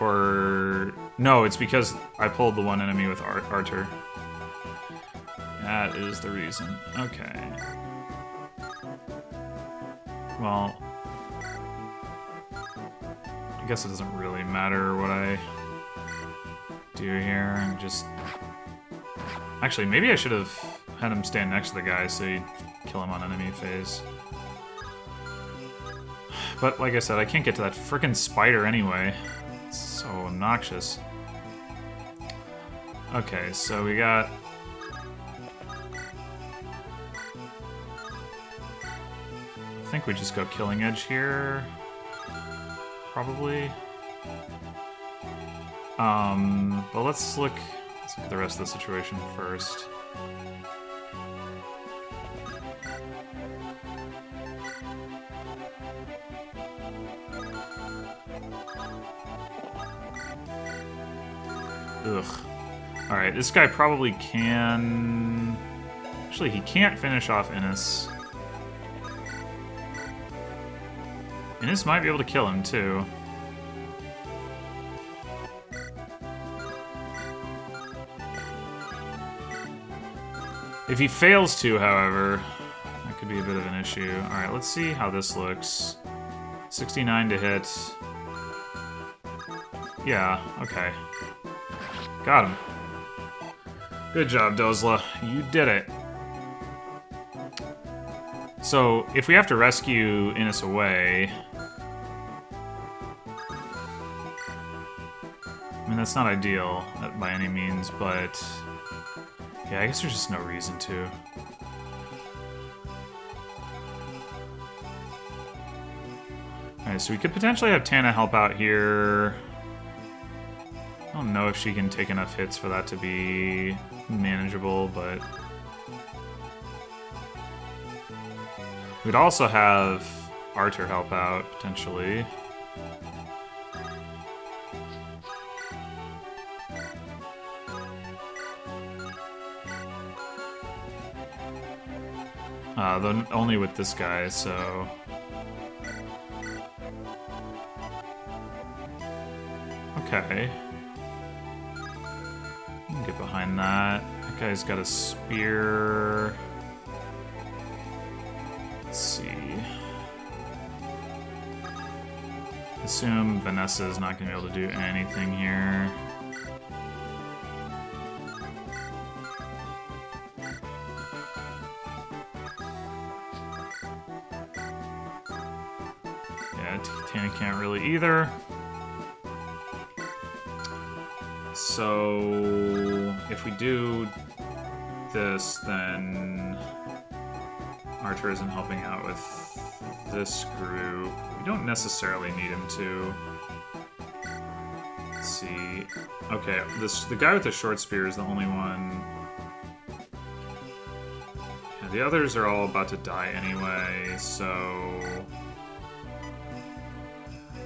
Or... no, it's because I pulled the one enemy with Archer. That is the reason. Okay. Well... I guess it doesn't really matter what I do here, and just... Actually, maybe I should have had him stand next to the guy so he'd kill him on enemy phase. But like I said, I can't get to that frickin' spider anyway. It's so obnoxious. Okay, so we got... I think we just go Killing Edge here. Probably. But let's look at the rest of the situation first. Ugh. Alright, this guy probably can... Actually, he can't finish off Innis. Innis might be able to kill him, too. If he fails to, however, that could be a bit of an issue. Alright, let's see how this looks. 69 to hit. Yeah, okay. Got him. Good job, Dozla. You did it. So, if we have to rescue Innes away... I mean, that's not ideal by any means, but... Yeah, I guess there's just no reason to. Alright, so we could potentially have Tana help out here. I don't know if she can take enough hits for that to be manageable, but... We'd also have Arthur help out, potentially. Though only with this guy, so... Okay. You can get behind that. That guy's got a spear. Let's see. Assume Vanessa is not going to be able to do anything here. Yeah, Tana can't really either. So if we do this, then Archer isn't helping out with this group. We don't necessarily need him to. Let's see. Okay, the guy with the short spear is the only one. Yeah, the others are all about to die anyway, so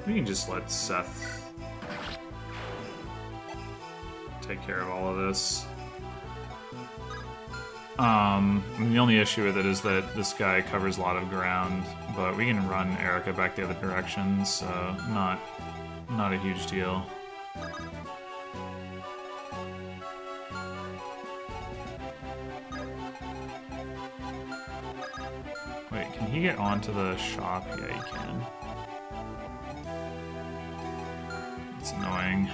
we can just let Seth take care of all of this. I mean, the only issue with it is that this guy covers a lot of ground, but we can run Erica back the other direction, so not a huge deal. Wait, can he get onto the shop? Yeah, he can. It's annoying.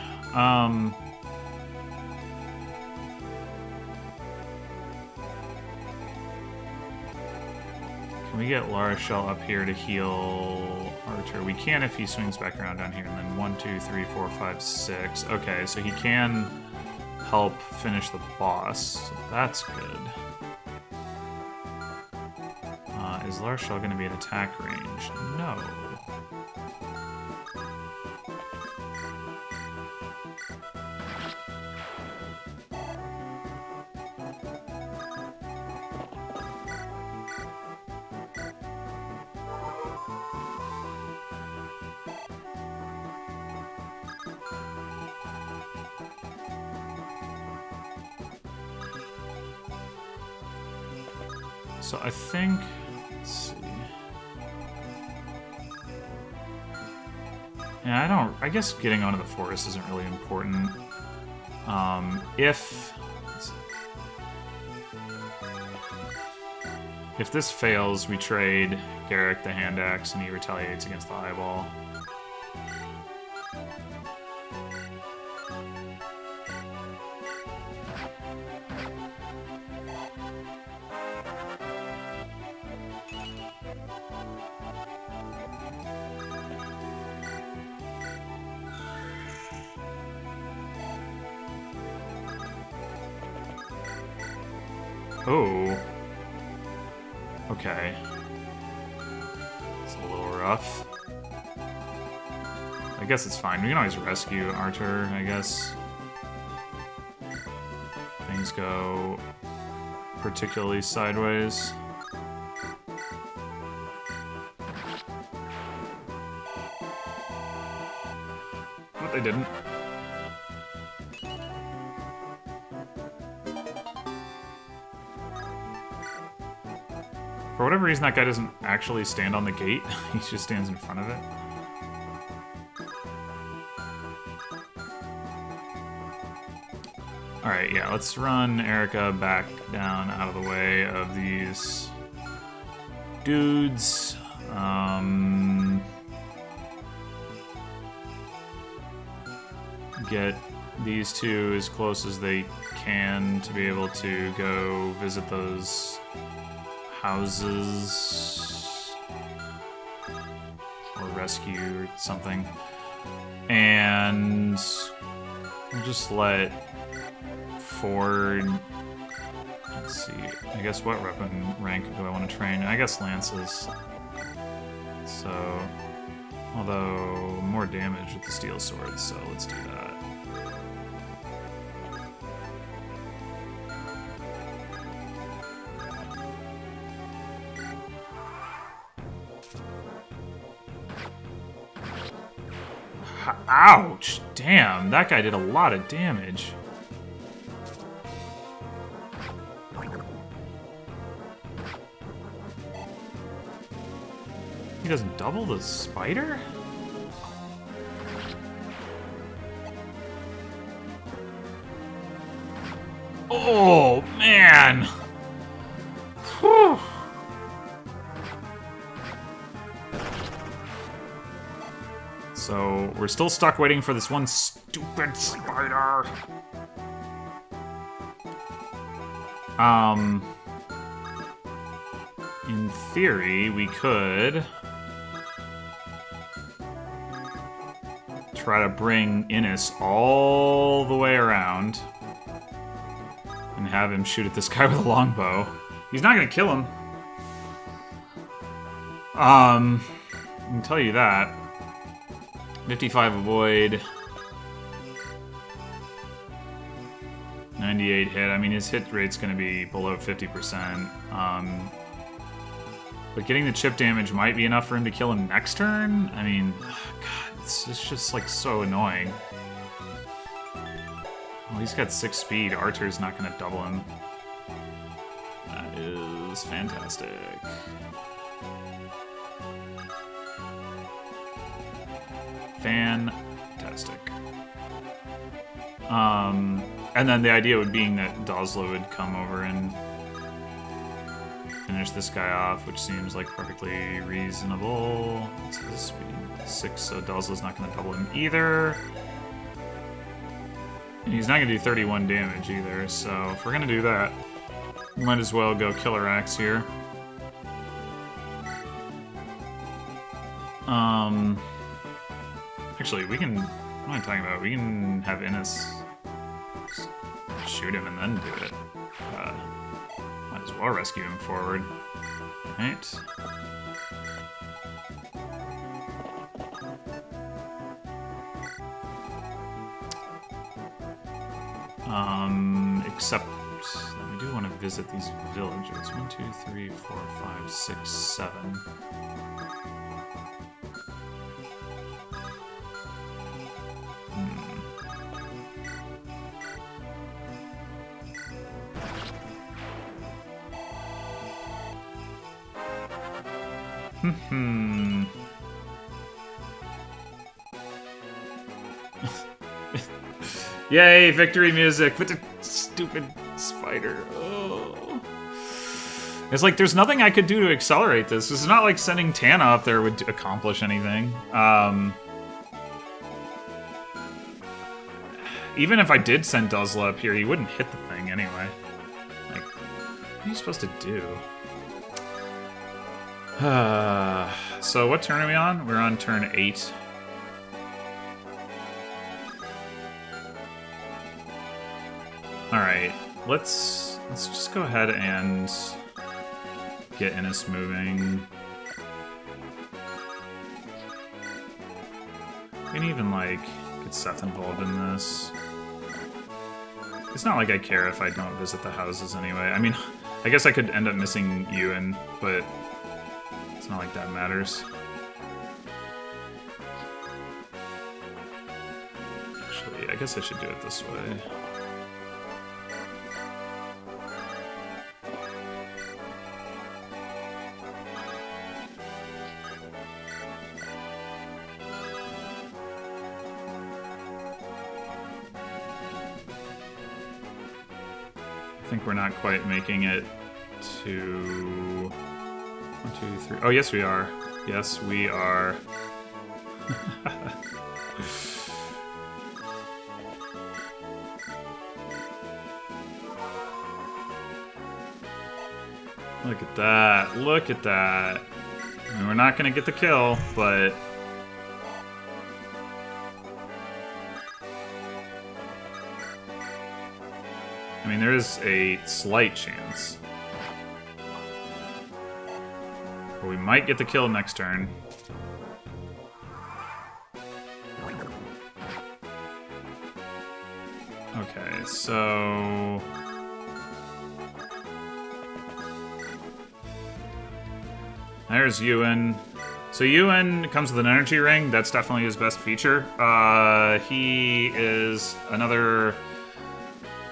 Can we get Lara Shell up here to heal Archer? We can if he swings back around down here. And then 1, 2, 3, 4, 5, 6. Okay, so he can help finish the boss. So that's good. Is Lara Shell going to be at attack range? No. So I think, let's see. Yeah, I guess getting onto the forest isn't really important. If this fails, we trade Garrick the hand axe and he retaliates against the eyeball. Oh. Okay. It's a little rough. I guess it's fine. We can always rescue Archer, I guess. Things go particularly sideways. But they didn't. For whatever reason, that guy doesn't actually stand on the gate. He just stands in front of it. Alright, yeah, let's run Erica back down out of the way of these dudes. get these two as close as they can to be able to go visit those houses or rescue or something. And we'll just let Ford... Let's see. I guess what weapon rank do I want to train? I guess lances. So, although more damage with the steel swords, so let's do that. Ouch! Damn, that guy did a lot of damage. He doesn't double the spider? Oh, man! Whew. So, we're still stuck waiting for this one stupid spider. In theory, we could try to bring Innis all the way around and have him shoot at this guy with a longbow. He's not gonna kill him. I can tell you that. 55 avoid. 98 hit. I mean, his hit rate's gonna be below 50%. But getting the chip damage might be enough for him to kill him next turn? I mean, God, it's just like so annoying. Well, he's got 6 speed. Archer's not gonna double him. That is fantastic. Fantastic. And then the idea would being that Dosla would come over and finish this guy off, which seems like perfectly reasonable. What's his speed? 6, so Dozla's not going to double him either. And he's not going to do 31 damage either, so if we're going to do that, might as well go Killer Axe here. Actually, we can... What am I talking about? We can have Innis shoot him and then do it. Might as well rescue him forward. Right. Except we do want to visit these villages. 1, 2, 3, 4, 5, 6, 7. Yay, victory music with the stupid spider. Oh. It's like there's nothing I could do to accelerate this. It's not like sending Tana up there would accomplish anything. Even if I did send Dozla up here, he wouldn't hit the thing anyway. Like, what are you supposed to do? So what turn are we on? We're on turn 8. Alright, let's just go ahead and get Innis moving. We can even, like, get Seth involved in this. It's not like I care if I don't visit the houses anyway. I mean, I guess I could end up missing Ewan, but it's not like that matters. Actually, I guess I should do it this way. I think we're not quite making it to 1, 2, 3. Oh, yes, we are. Yes, we are. Look at that. Look at that. I mean, we're not going to get the kill, but... I mean, there is a slight chance. But we might get the kill next turn. Okay, so... There's Ewan. So Ewan comes with an energy ring. That's definitely his best feature. He is another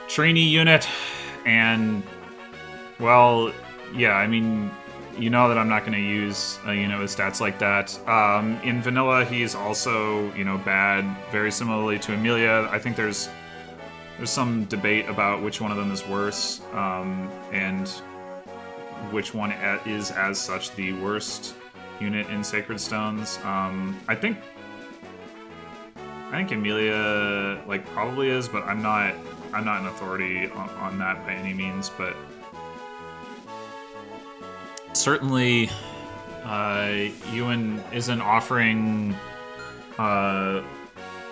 trainee unit, and, well, yeah, I mean, you know that I'm not going to use a unit with stats like that. In vanilla, he's also, you know, bad, very similarly to Amelia. I think there's some debate about which one of them is worse, and which one is, as such, the worst unit in Sacred Stones. I think Amelia, like, probably is, but I'm not an authority on that by any means, but certainly Ewan isn't offering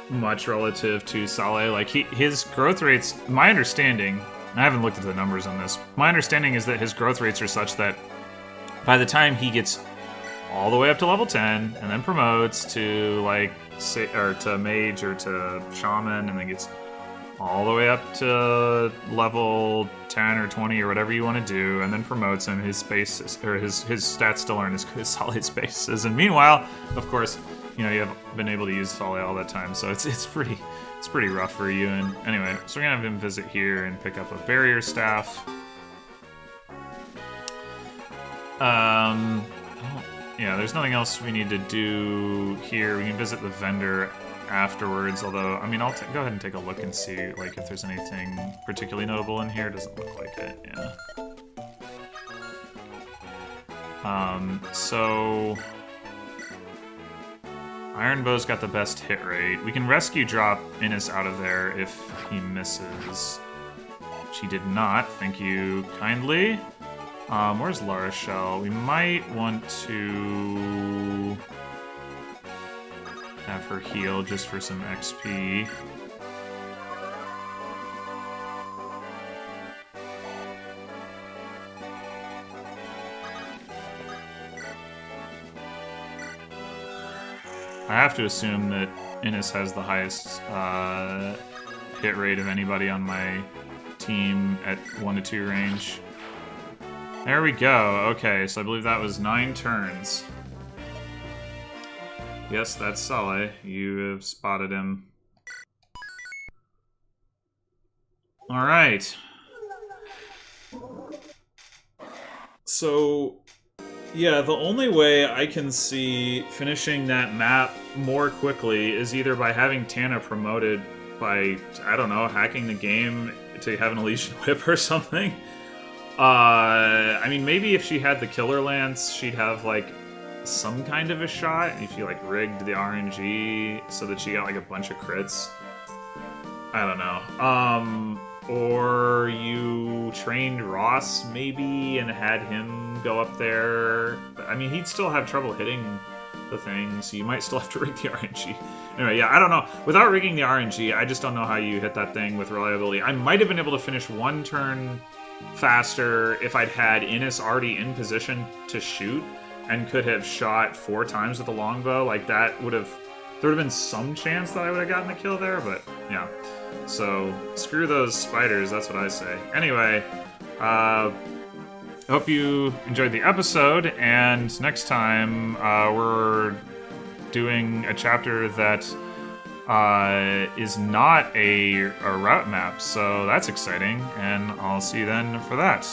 much relative to Saleh. Like, his growth rates, my understanding, I haven't looked at the numbers on this, my understanding is that his growth rates are such that by the time he gets all the way up to level 10 and then promotes to, like, or to mage or to shaman, and then gets all the way up to level 10 or 20 or whatever you want to do, and then promotes him, his space, or his stats still aren't as good as Saleh's spaces. And meanwhile, of course, you know, you haven't been able to use Saleh all that time, so it's pretty rough for you. And anyway, so we're gonna have him visit here and pick up a barrier staff. Yeah, there's nothing else we need to do here. We can visit the vendor afterwards, although, I mean, I'll go ahead and take a look and see, like, if there's anything particularly notable in here. Doesn't look like it, yeah. So... Iron Bow's got the best hit rate. We can rescue drop Innis out of there if he misses. She did not, thank you kindly. Where's La Rochelle? We might want to have her heal just for some XP. I have to assume that Innis has the highest hit rate of anybody on my team at 1 to 2 range. There we go. Okay, so I believe that was 9 turns. Yes, that's Saleh. You have spotted him. Alright. So... yeah, the only way I can see finishing that map more quickly is either by having Tana promoted by, I don't know, hacking the game to have an Elysian Whip or something. I mean, maybe if she had the Killer Lance, she'd have, like, some kind of a shot. If you, like, rigged the RNG so that she got, like, a bunch of crits. I don't know. Or you trained Ross, maybe, and had him go up there. I mean, he'd still have trouble hitting the thing, so you might still have to rig the RNG. Anyway, yeah, I don't know. Without rigging the RNG, I just don't know how you hit that thing with reliability. I might have been able to finish 1 turn faster if I'd had Innis already in position to shoot and could have shot 4 times with the longbow. Like, that would have... there would have been some chance that I would have gotten the kill there, but yeah. So, screw those spiders, that's what I say. Anyway, hope you enjoyed the episode, and next time we're doing a chapter that is not a route map, so that's exciting, and I'll see you then for that.